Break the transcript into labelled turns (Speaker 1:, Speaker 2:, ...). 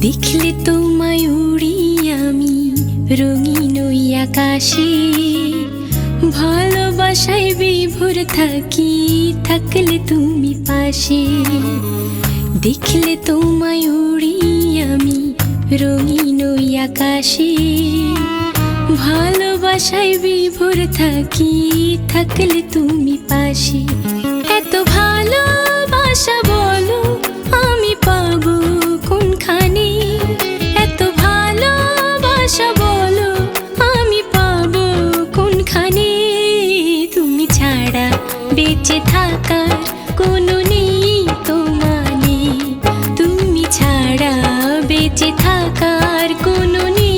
Speaker 1: দেখলে তোমায় উড়ি আমি রঙিন ওই আকাশে, ভালোবাসায় বিভোর থাকি থাকলে তুমি পাশে। দেখলে তোমায় উড়ি আমি রঙিন ওই আকাশে, ভালোবাসায় বিভোর থাকি থাকলে তুমি পাশে। এত ভালোবাসা বলো আমি পাবো কোনখানে, এত ভালোবাসা বলো আমি পাবো কোনখানে। তুমি ছাড়া বেঁচে থাকার কোনো নেই তো মানে, তুমি ছাড়া বেঁচে থাকার কোনো নেই।